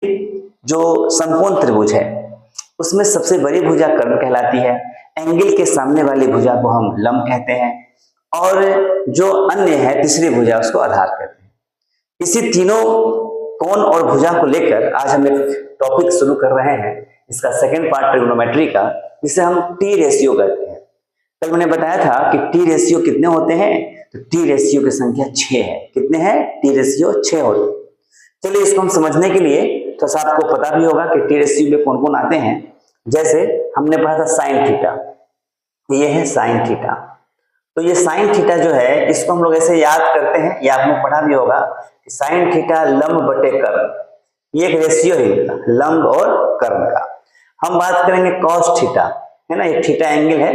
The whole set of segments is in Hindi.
जो समकोण त्रिभुज है उसमें सबसे बड़ी भुजा कर्ण कहलाती है। एंगल के सामने वाली भुजा को हम लंब कहते हैं और जो अन्य है तीसरी भुजा उसको आधार कहते हैं। इसी तीनों कोण और भुजा को लेकर आज हम एक टॉपिक शुरू कर रहे हैं, इसका सेकंड पार्ट ट्रिग्नोमेट्री का, जिसे हम टी रेशियो कहते हैं। कल मैंने बताया था कि टी रेशियो कितने होते हैं, तो टी रेशियो की संख्या 6 है। कितने हैं? टी रेशियो 6 होते हैं। चलिए इसको हम समझने के लिए तो आपको पता भी होगा कि टी रेशियो में कौन कौन आते हैं। जैसे हमने पढ़ा था साइन थीटा, ये है साइन थीटा। तो ये साइन थीटा जो है इसको हम लोग ऐसे याद करते हैं, ये आपने पढ़ा भी होगा कि साइन थीटा लंब बटे कर्ण, ये एक रेशियो है लंब और कर्ण का। हम बात करेंगे कॉस थीटा, है ना, ये थीटा एंगल है,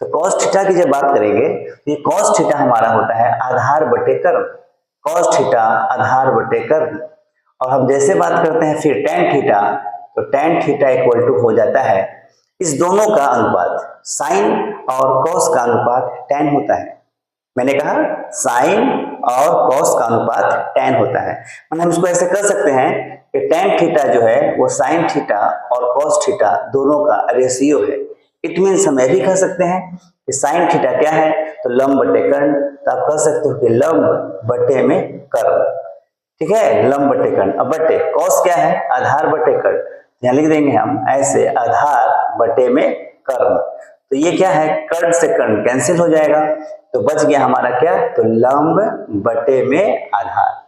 तो कॉस थीटा की जब बात करेंगे तो ये कॉस थीटा हमारा होता है आधार बटे कर्ण, कॉस थीटा आधार बटे कर्ण। और हम जैसे बात करते हैं फिर टेन थीटा, तो टेन थीटा इक्वल टू हो जाता है इस दोनों का अनुपात, साइन और कॉस का अनुपात टेन होता है। मैंने कहा साइन और कॉस का अनुपात टेन होता है। मतलब हम इसको ऐसे कर सकते हैं कि टेन थीटा जो है वो साइन थीटा और कॉस थीटा दोनों का रेशियो है। इट मीन्स हम यह भी कह सकते हैं कि साइन थीटा क्या है, तो लंब बटे कर्ण, तो आप कह सकते हो कि लंब बटे में कर्ण, ठीक है, लंब बटे कर्ण। अब बटे कॉस क्या है, आधार बटे कर्ण, यहाँ लिख देंगे हम ऐसे आधार बटे में कर्ण। तो ये क्या है, कर्ण से कर्ण कैंसिल हो जाएगा, तो बच गया हमारा क्या, तो लंब बटे में आधार।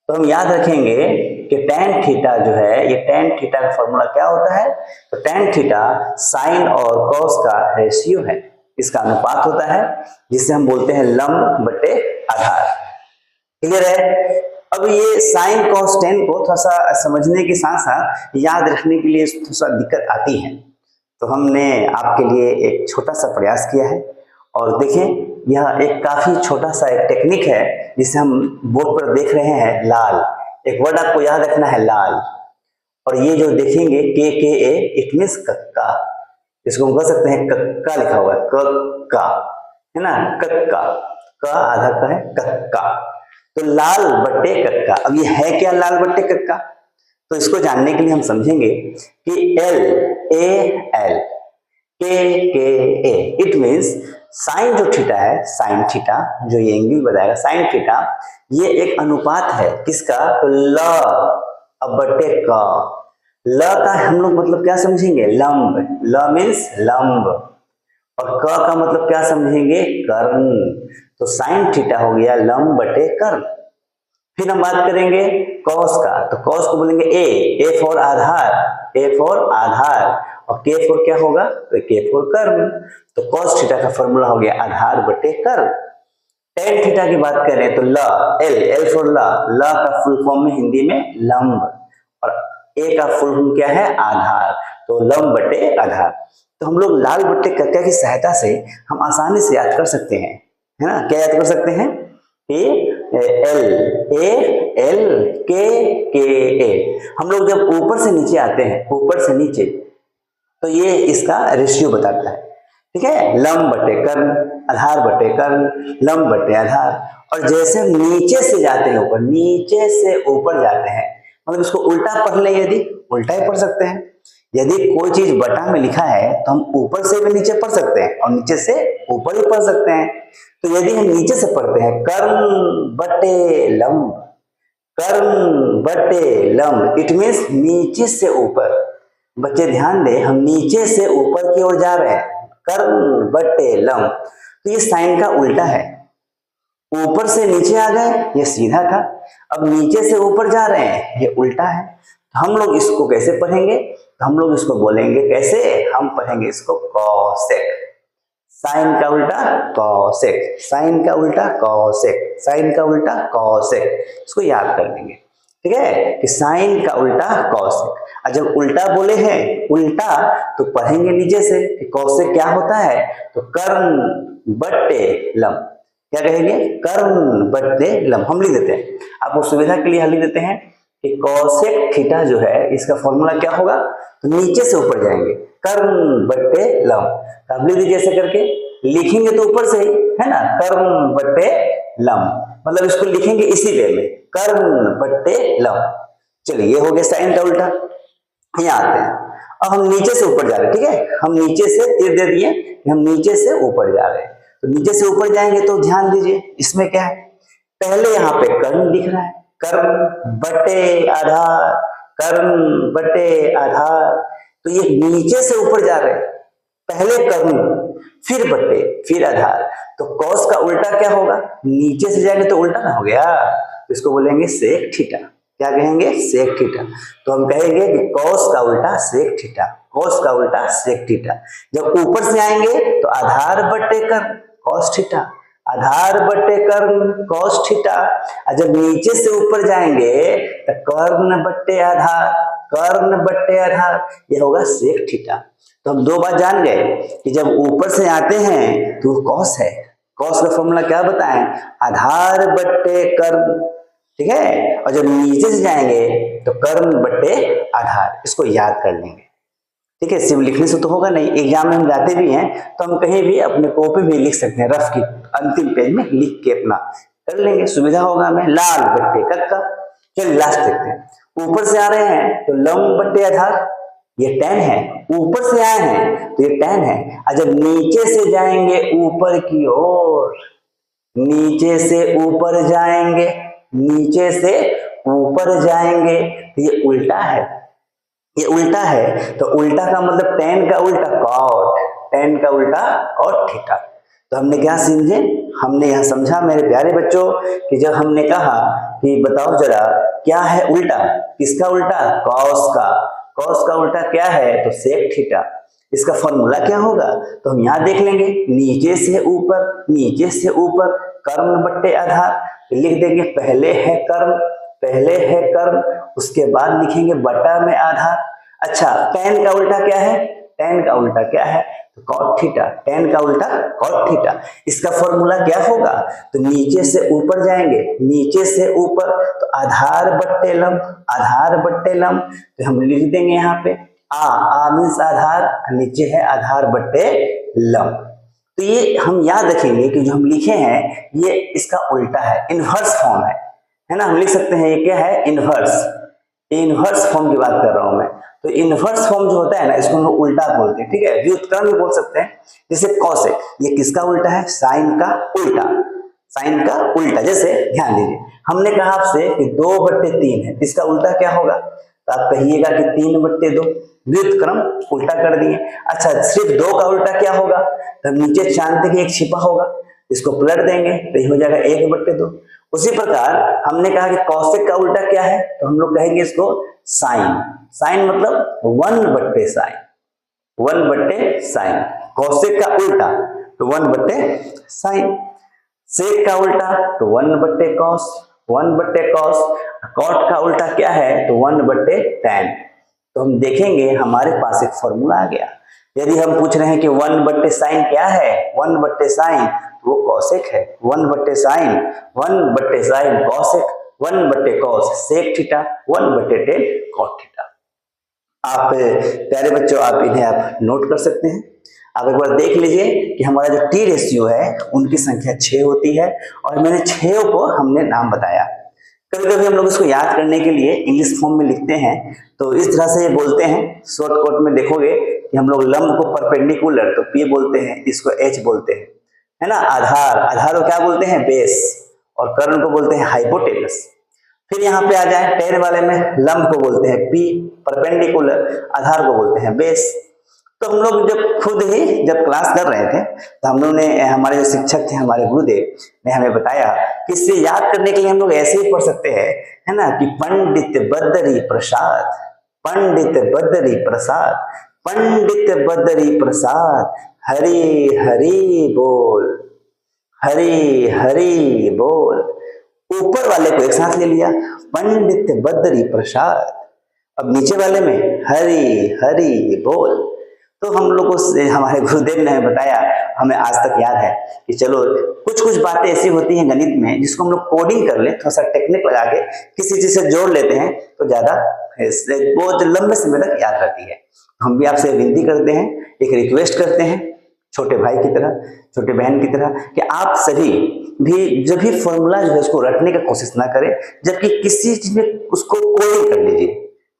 तो हम याद रखेंगे कि टेन थीटा जो है, ये टेन थीटा का फॉर्मूला क्या होता है, तो टेन थीटा साइन और कॉस का रेशियो है, इसका अनुपात होता है, जिसे हम बोलते हैं लंब बटे आधार। क्लियर है? अब ये साइन कॉस टेन को थोड़ा सा समझने के साथ साथ याद रखने के लिए थोड़ा सा दिक्कत आती है, तो हमने आपके लिए एक छोटा सा प्रयास किया है। और देखें, यह एक काफी छोटा सा एक टेक्निक है जिसे हम बोर्ड पर देख रहे हैं, लाल, एक वर्ड आपको याद रखना है लाल, और ये जो देखेंगे के ए, इट मीन्स कक्का, इसको हम कह सकते हैं कक्का लिखा हुआ है, कक्का, है ना, कक्का, का आधा का है कक्का, तो लाल बट्टे कक्का। अब ये है क्या लाल बट्टे कक्का, तो इसको जानने के लिए हम समझेंगे कि एल ए एल के ए, इट मीन्स साइन जो थीटा है, साइन थीटा जो ये एंगल बताएगा, साइन थीटा ये एक अनुपात है किसका, तो ल बटे का, ल का हम लोग मतलब क्या समझेंगे, लंब, ल मीन्स लंब, और क का मतलब क्या समझेंगे, कर्ण। तो साइन थीटा हो गया लंब बटे कर्ण। फिर हम बात करेंगे कॉस का, तो कॉस को बोलेंगे A for Aadhaar, A for आधार, और के फॉर क्या होगा, तो के फॉर कर्ण। तो कॉस थीटा का फॉर्मूला हो गया आधार बटे कर्ण। टेन थीटा की बात करें तो ल, एल फॉर ल का फुल फॉर्म में हिंदी में लंब, और ए का फुल फॉर्म क्या है, आधार, तो लंब बटे आधार। तो हम लोग लाल बट्टे कक्का की सहायता से हम आसानी से याद कर सकते हैं, है ना, क्या याद कर सकते हैं, एल के ए। हम लोग जब ऊपर से नीचे आते हैं, ऊपर से नीचे, तो ये इसका रेशियो बताता है, ठीक है, लंब बटे कर्ण, आधार बटे कर्ण, लंब बटे आधार। और जैसे हम नीचे से जाते हैं ऊपर, नीचे से ऊपर जाते हैं, मतलब इसको उल्टा पढ़ ले, यदि उल्टा ही पढ़ सकते हैं। यदि कोई चीज बटा में लिखा है तो हम ऊपर से भी नीचे पढ़ सकते हैं और नीचे से ऊपर भी पढ़ सकते हैं। तो यदि हम नीचे से पढ़ते हैं कर्ण बटे लंब, कर्ण बटे लंब, इट मीन्स नीचे से ऊपर। बच्चे ध्यान दें, हम नीचे से ऊपर की ओर जा रहे हैं, कर्ण बटे लंब, तो ये साइन का उल्टा है। ऊपर से नीचे आ गए, ये सीधा था, अब नीचे से ऊपर जा रहे हैं, ये उल्टा है। हम लोग इसको कैसे पढ़ेंगे, तो हम लोग इसको बोलेंगे कैसे, हम पढ़ेंगे इसको कॉसेक, साइन का उल्टा कॉसेक, साइन का उल्टा कॉसेक, साइन का उल्टा कॉसेक, इसको याद कर लेंगे, ठीक है, कि साइन का उल्टा कॉसेक। और जब उल्टा बोले हैं, उल्टा, तो पढ़ेंगे नीचे से कि कॉसेक क्या होता है, तो कर्ण बट्टे लंब, क्या कहेंगे, कर्ण बट्टे लंब। हम लिख देते हैं, आपको सुविधा के लिए हम लिख देते हैं कि कॉसेक थीटा जो है इसका फॉर्मूला क्या होगा, तो नीचे से ऊपर जाएंगे, कर्ण बट्टे लंब। अब लिख दीजिए ऐसे करके, लिखेंगे तो ऊपर से ही, है ना, कर्ण बट्टे लंब, मतलब इसको लिखेंगे इसी वे में, कर्ण बट्टे लंब। चलिए ये हो गया साइन का उल्टा। यहाँ आते हैं, अब हम नीचे से ऊपर जा रहे हैं, ठीक है, हम नीचे से तीर दे दिए, हम नीचे से ऊपर जा रहे हैं, तो नीचे से ऊपर जाएंगे तो ध्यान दीजिए इसमें क्या है, पहले यहाँ पे कर्ण दिख रहा है, कर्ण बटे आधार, कर्ण बटे आधार, तो ये नीचे से ऊपर जा रहे हैं, पहले कर्ण फिर बटे फिर आधार, तो कॉस का उल्टा क्या होगा, नीचे से जाएंगे तो उल्टा ना हो गया, तो इसको बोलेंगे सेक थीटा। क्या कहेंगे, सेक थीटा। तो हम कहेंगे कि कॉस का उल्टा सेक थीटा, कॉस का उल्टा सेक थीटा। जब ऊपर से आएंगे तो आधार बटे कर्ण कॉस थीटा, आधार बटे कर्ण कॉस थीटा, और जब नीचे से ऊपर जाएंगे तो कर्ण बटे आधार, कर्ण बटे आधार, यह होगा सेक थीटा। तो हम दो बात जान गए कि जब ऊपर से आते हैं तो कॉस है, कॉस का फॉर्मूला क्या बताएं, आधार बटे कर्ण, ठीक है, और जब नीचे से जाएंगे तो कर्ण बटे आधार, इसको याद कर लेंगे, ठीक है। सिर्फ लिखने से तो होगा नहीं, एग्जाम में हम जाते भी हैं तो हम कहीं भी अपने कॉपी में लिख सकते हैं, रफ की अंतिम पेज में लिख के अपना कर लेंगे, सुविधा होगा हमें। लाल बट्टे कक्का, चलिए लास्ट देखते हैं। ऊपर से आ रहे हैं तो लंब बट्टे आधार, ये tan है, ऊपर से आए हैं तो ये tan है, और जब नीचे से जाएंगे ऊपर की ओर, नीचे से ऊपर जाएंगे, नीचे से ऊपर जाएंगे तो ये उल्टा है, ये उल्टा है, तो उल्टा का मतलब tan का उल्टा cot, tan का उल्टा cot थीटा। तो हमने क्या समझे, हमने यहां समझा मेरे प्यारे बच्चों कि जब हमने कहा कि बताओ जरा क्या है उल्टा, किसका उल्टा, cos का, cos का उल्टा क्या है तो sec थीटा, इसका फॉर्मूला क्या होगा, तो हम यहां देख लेंगे, नीचे से ऊपर, नीचे से ऊपर कर्ण बट्टे आधार, लिख देंगे पहले है कर्ण, पहले है कर्ण, उसके बाद लिखेंगे बटा में आधार। अच्छा tan का उल्टा क्या है, tan का उल्टा क्या है तो cot थीटा, tan का उल्टा cot थीटा, इसका फॉर्मूला क्या होगा, तो नीचे से ऊपर जाएंगे, नीचे से ऊपर तो आधार बट्टे लंब, आधार बट्टे लंब, तो हम लिख देंगे यहाँ पे आ मीन्स आधार, नीचे है आधार बट्टे लंब। तो ये हम याद रखेंगे कि जो हम लिखे हैं ये इसका उल्टा है, इनवर्स फॉर्म है ना, हम लिख सकते हैं ये क्या है, इनवर्स, इनवर्स फॉर्म की बात कर रहा हूं मैं। तो इनवर्स फॉर्म जो होता है ना, इसको हम लोग उल्टा बोलते हैं, ठीक है, व्युत्क्रम भी बोल सकते हैं। जैसे कॉसेक, ये किसका उल्टा है, साइन का उल्टा, साइन का उल्टा। जैसे ध्यान दीजिए, हमने कहा आपसे कि 2/3 है, इसका उल्टा क्या होगा, तो आप कहिएगा कि 3/2, व्युत्क्रम उल्टा कर दिए। अच्छा सिर्फ 2 का उल्टा क्या होगा, तो नीचे जानते कि एक छिपा होगा, इसको पलट देंगे तो ये हो जाएगा 1/2। उसी प्रकार हमने कहा कि कॉसेक का उल्टा क्या है, तो हम लोग कहेंगे इसको साइन, साइन मतलब 1/sin, 1/sin, कॉसेक का उल्टा तो 1/sin, सेक का उल्टा तो 1/cos, 1/cos, कॉट का उल्टा क्या है तो 1/tan। तो हम देखेंगे हमारे पास एक फॉर्मूला आ गया। यदि हम पूछ रहे हैं कि 1/sin क्या है, 1/sin वो कॉसेक है, 1/sin, 1/sin cosec, 1/cos sec theta, 1/tan cot theta. आप प्यारे बच्चों आप इन्हें आप नोट कर सकते हैं। आप एक बार देख लीजिए कि हमारा जो टी रेशियो है उनकी संख्या 6 होती है, और मैंने 6 को हमने नाम बताया। कभी कभी हम लोग इसको याद करने के लिए इंग्लिश फॉर्म में लिखते हैं, तो इस तरह से ये बोलते हैं, शॉर्टकट में देखोगे कि हम लोग लंब को परपेंडिकुलर तो P बोलते हैं, इसको H बोलते हैं, है ना। आधार, आधार को क्या बोलते हैं, बेस, और कर्ण को बोलते हैं हाइपोटेनस। फिर यहाँ पे आ जाए टेन वाले में, लंब को बोलते हैं P, परपेंडिकुलर, आधार को बोलते हैं बेस। तो हम लोग जब खुद ही जब क्लास कर रहे थे तो हम लोग ने, हमारे जो शिक्षक थे, हमारे गुरुदेव ने हमें बताया कि इससे याद करने के लिए हम लोग ऐसे ही पढ़ सकते हैं, है ना, कि पंडित बदरी प्रसाद, पंडित बदरी प्रसाद, पंडित बदरी प्रसाद, हरि हरि बोल, हरि हरि बोल। ऊपर वाले को एक साथ ले लिया, पंडित बदरी प्रसाद, अब नीचे वाले में हरि हरि बोल। तो हम लोगों से हमारे गुरुदेव ने बताया, हमें आज तक याद है कि चलो कुछ कुछ बातें ऐसी होती हैं गणित में जिसको हम लोग कोडिंग कर ले, थोड़ा सा टेक्निक लगा के किसी चीज से जोड़ लेते हैं तो ज्यादा बहुत लंबे समय तक याद रहती है। हम भी आपसे विनती करते हैं, एक रिक्वेस्ट करते हैं, छोटे भाई की तरह, छोटे बहन की तरह, कि आप सभी भी जब भी फॉर्मूला जो है उसको रटने का कोशिश ना करें, जबकि किसी चीज में उसको कोडिंग कर लीजिए,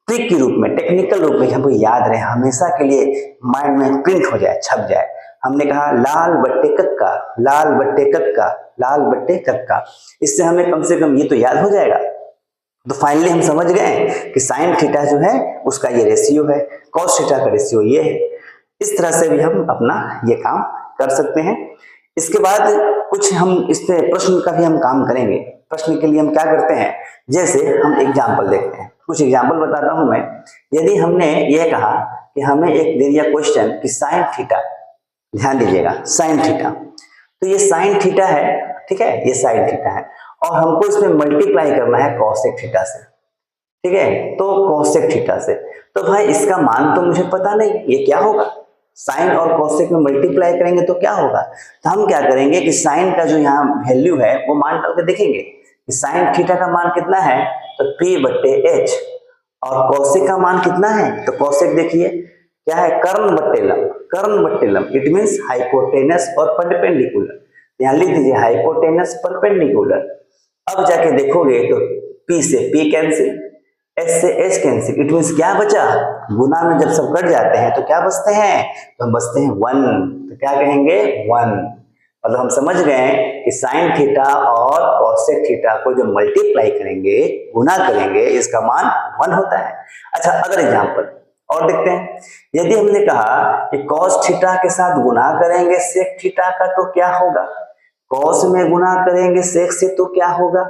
ट्रिक के रूप में, टेक्निकल रूप में, हमको याद रहे, हमेशा के लिए माइंड में प्रिंट हो जाए, छप जाए। हमने कहा लाल बट्टे कक्का, लाल बट्टे कक्का, लाल बट्टे कक्का, इससे हमें कम से कम ये तो याद हो जाएगा। तो फाइनली हम समझ गए कि साइन थीटा जो है उसका ये रेशियो है, कॉस थीटा का रेशियो ये है। इस तरह से भी हम अपना ये काम कर सकते हैं। इसके बाद कुछ हम इस पे प्रश्न का भी हम काम करेंगे। प्रश्न के लिए हम क्या करते हैं, जैसे हम एग्जाम्पल देखते हैं, कुछ एग्जाम्पल बताता हूं मैं। यदि हमने ये कहा कि हमें एक दे दिया क्वेश्चन कि साइन थीटा, ध्यान दीजिएगा साइन थीटा, तो ये साइन थीटा है, ठीक है, ये साइन थीटा है, और हमको इसमें मल्टीप्लाई करना है कॉसेक थीटा से, ठीक है, तो कॉसेक थीटा से, तो भाई इसका मान तो मुझे पता नहीं, ये क्या होगा, साइन और कॉसेक में मल्टीप्लाई करेंगे तो क्या होगा। तो हम क्या करेंगे कि साइन का जो यहाँ वैल्यू है वो मान डाल के देखेंगे कि साइन थीटा का मान कितना है, तो P बट्टे H, और कॉसेक का मान कितना है, तो कॉसेक देखिए क्या है, कर्ण बट्टे लंब, कर्ण बट्टे लंब, इट मीन्स हाइपोटेनस और परपेंडिकुलर। यहाँ लिख दीजिए हाइपोटेनस परपेंडिकुलर। अब जाके देखोगे तो P से P कैंसिल, H से H कैंसिल, इट मीन्स क्या बचा, गुना में जब सब कट जाते हैं तो क्या बचते हैं, तो हम बचते हैं 1, तो क्या कहेंगे 1। मतलब हम समझ गए कि साइन थीटा और कॉसेक थीटा को जो मल्टीप्लाई करेंगे, गुना करेंगे, इसका मान 1 होता है। अच्छा अगर एग्जांपल और देखते हैं, यदि हमने कहा कि कॉस थीटा के साथ गुना करेंगे सेक थीटा का तो क्या होगा, कॉस में गुना करेंगे सेक से तो क्या होगा,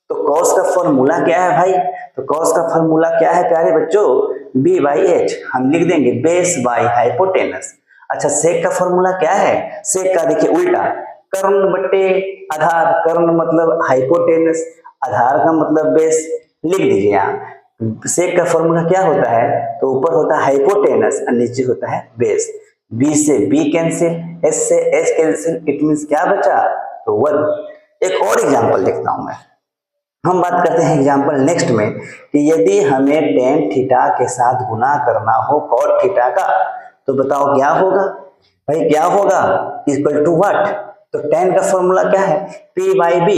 तो कॉस का फॉर्मूला क्या है भाई, तो कॉस का फॉर्मूला क्या है प्यारे बच्चों, B बाई H, हम लिख देंगे बेस बाई हाइपोटेनस। अच्छा सेक का फॉर्मूला क्या है, सेक का देखिए उल्टा, कर्ण बट्टे आधार, कर्ण मतलब हाइपोटेनस, आधार का मतलब बेस, लिख दीजिए यहाँ सेक का फॉर्मूला क्या होता है, तो ऊपर होता है हाइपोटेनस और नीचे होता है बेस। B से B कैंसिल, H से H कैंसिल, इट मीन्स क्या बचा, तो 1। एक और एग्जांपल देखता हूं मैं, हम बात करते हैं एग्जांपल नेक्स्ट में कि यदि हमें टेन थीटा के साथ गुना करना हो कॉट थीटा का, तो बताओ क्या होगा भाई, क्या होगा, इक्वल टू व्हाट, तो टेन का फॉर्मूला क्या है, P by B,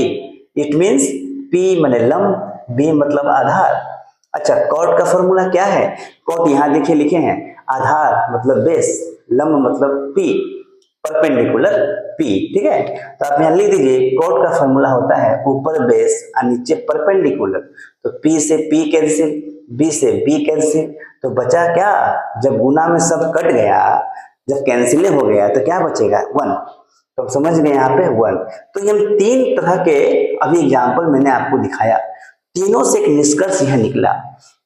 it means P माने लंब, B मतलब आधार। अच्छा कॉट का फॉर्मूला क्या है, कॉट यहाँ देखिए लिखे हैं, आधार मतलब बेस, लंब मतलब P, परपेंडिकुलर P, ठीक है। तो आप यहाँ लिख दीजिए कॉट का फॉर्मूला होता है ऊपर बेस और नीचे परपेंडिकुलर, तो P से P कैंसिल, B से B कैंसिल, तो बचा क्या, जब गुना में सब कट गया, जब कैंसिल हो गया तो क्या बचेगा 1, तो आप समझ गए यहाँ पे 1। तो ये हम 3 तरह के अभी एग्जाम्पल मैंने आपको दिखाया, तीनों से एक निष्कर्ष यह निकला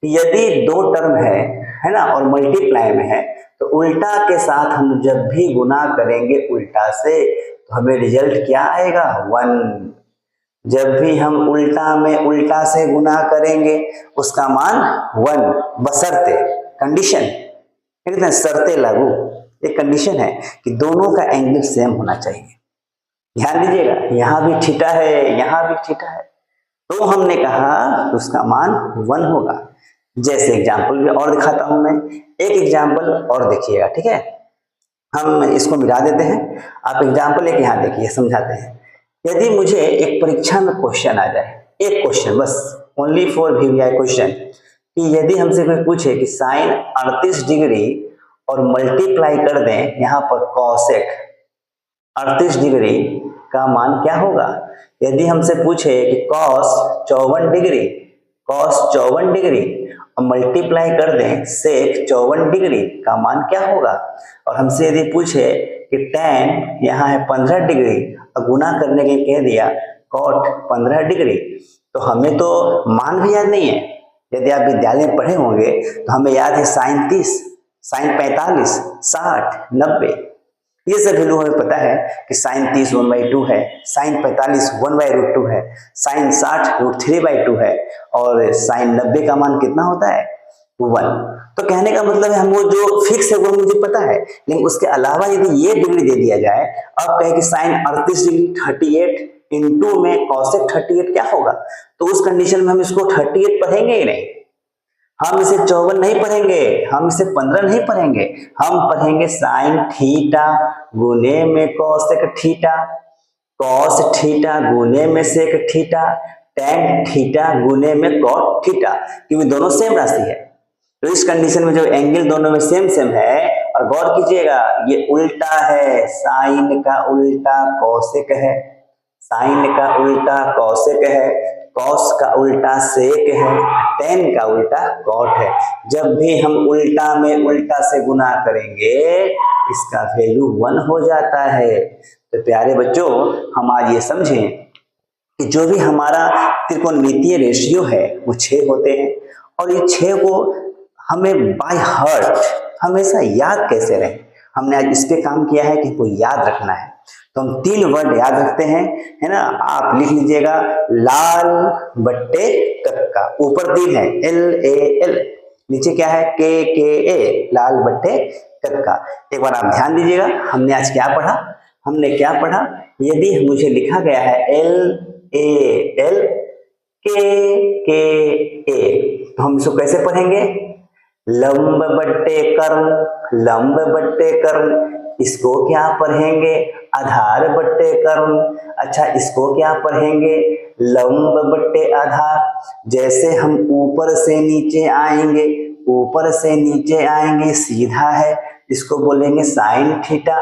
कि यदि 2 टर्म है ना, और मल्टीप्लाई में है, तो उल्टा के साथ हम जब भी गुना करेंगे उल्टा से, तो हमें रिजल्ट क्या आएगा 1। जब भी हम उल्टा में उल्टा से गुना करेंगे उसका मान 1, बशर्ते, कंडीशन एकदम शर्तें लागू, एक कंडीशन है कि दोनों का एंगल सेम होना चाहिए। ध्यान दीजिएगा यहाँ भी थीटा है, यहाँ भी थीटा है, तो हमने कहा उसका मान 1 होगा। जैसे एग्जाम्पल भी और दिखाता हूं मैं, एक एग्जाम्पल और देखिएगा, ठीक है, हम इसको मिला देते हैं, आप एग्जाम्पल एक यहाँ देखिए, समझाते हैं। यदि मुझे एक परीक्षा में क्वेश्चन आ जाए, एक क्वेश्चन बस, ओनली फॉर VVI क्वेश्चन, कि यदि हमसे कोई पूछे कि साइन 38 डिग्री और मल्टीप्लाई कर दें यहाँ पर कॉसेक 38 डिग्री का मान क्या होगा। यदि हमसे पूछे कि कॉस 54 डिग्री, कॉस 54 डिग्री और मल्टीप्लाई कर दें सेक 54 डिग्री का मान क्या होगा। और हमसे यदि पूछे कि टैन यहाँ है 15 डिग्री और गुना करने के कह दिया कॉट 15 डिग्री, तो हमें तो मान भी याद नहीं है। यदि आप विद्यालय में पढ़े होंगे तो हमें याद है साइन 30, साइन 45, 60, 90, ये सब वैल्यू हमें पता है कि साइन 30 1/2 है, साइन 45 1/√2 है, साइन 60 √3/2 है, और साइन 90 का मान कितना होता है 1। तो कहने का मतलब है हम वो जो फिक्स है वो मुझे पता है, लेकिन उसके अलावा यदि ये डिग्री दे दिया जाए, अब कहे कि साइन 38 डिग्री 38 इंटू में कॉसेक 38 क्या होगा, तो उस कंडीशन में हम इसको 38 पढ़ेंगे ही नहीं, हम इसे 54 नहीं पढ़ेंगे, हम इसे 15 नहीं पढ़ेंगे, हम पढ़ेंगे साइन थीटा गुने में कोसेक थीटा, कॉस थीटा गुने में सेक थीटा, टेन थीटा गुने में कॉट थीटा, क्योंकि दोनों सेम राशि है। तो इस कंडीशन में जब एंगल दोनों में सेम सेम है, और गौर कीजिएगा ये उल्टा है, साइन का उल्टा कोसेक है, साइन का उल्टा कोसेक है, कॉस का उल्टा सेक है, टेन का उल्टा कॉट है। जब भी हम उल्टा में उल्टा से गुना करेंगे इसका वैल्यू 1 हो जाता है। तो प्यारे बच्चों, हम आज ये समझें कि जो भी हमारा त्रिकोणमितीय रेशियो है वो 6 होते हैं, और ये 6 को हमें बाय हार्ट हमेशा याद कैसे रहे, हमने आज इस पे काम किया है कि हमको याद रखना है। तो हम 3 वर्ड याद रखते हैं, है ना। आप लिख लीजिएगा लाल बट्टे कक्का, ऊपर 3 है LAL, नीचे क्या है KKA, लाल बट्टे कक्का। एक बार आप ध्यान दीजिएगा हमने आज क्या पढ़ा, हमने क्या पढ़ा। यदि मुझे लिखा गया है LAL KKA, तो हम इसको कैसे पढ़ेंगे, लंब बट्टे कर्ण, लंब बट्टे कर्ण। इसको क्या पढ़ेंगे, आधार बट्टे कर्ण। अच्छा, इसको क्या पढ़ेंगे, लंब बट्टे आधार। जैसे हम ऊपर से नीचे आएंगे, ऊपर से नीचे आएंगे सीधा है, इसको बोलेंगे साइन थीटा।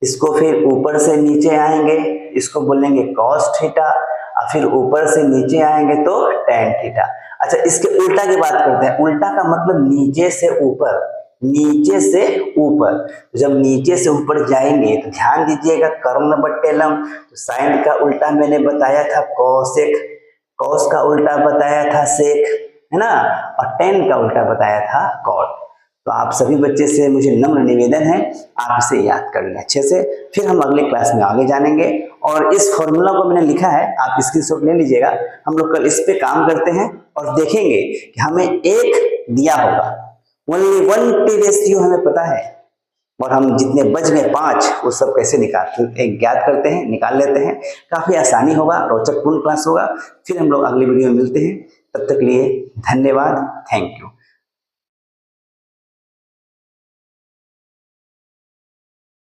इसको फिर ऊपर से नीचे आएंगे, इसको बोलेंगे कॉस थीटा, और फिर ऊपर से नीचे आएंगे तो टेन थीटा। अच्छा, इसके उल्टा की बात करते हैं। उल्टा का मतलब नीचे से ऊपर, नीचे से ऊपर। जब नीचे से ऊपर जाएंगे तो ध्यान दीजिएगा कर्ण बट्टे लंब। तो साइन का उल्टा मैंने बताया था कॉसेक, कॉस का उल्टा बताया था सेक, है ना, और टेन का उल्टा बताया था कॉट। तो आप सभी बच्चे से मुझे नम्र निवेदन है, आप इसे याद कर लें अच्छे से, फिर हम अगले क्लास में आगे जानेंगे। और इस फॉर्मूला को मैंने लिखा है, आप स्क्रीनशॉट ले लीजिएगा। हम लोग कल इस पे काम करते हैं और देखेंगे कि हमें 1 दिया होगा, ओनली 1 टी रेशियो हमें पता है, और हम जितने बच गए 5 वो सब कैसे ज्ञात करते हैं, निकाल लेते हैं। काफी आसानी होगा, रोचकपूर्ण क्लास होगा। फिर हम लोग अगली वीडियो में मिलते हैं, तब तक लिए धन्यवाद, थैंक यू।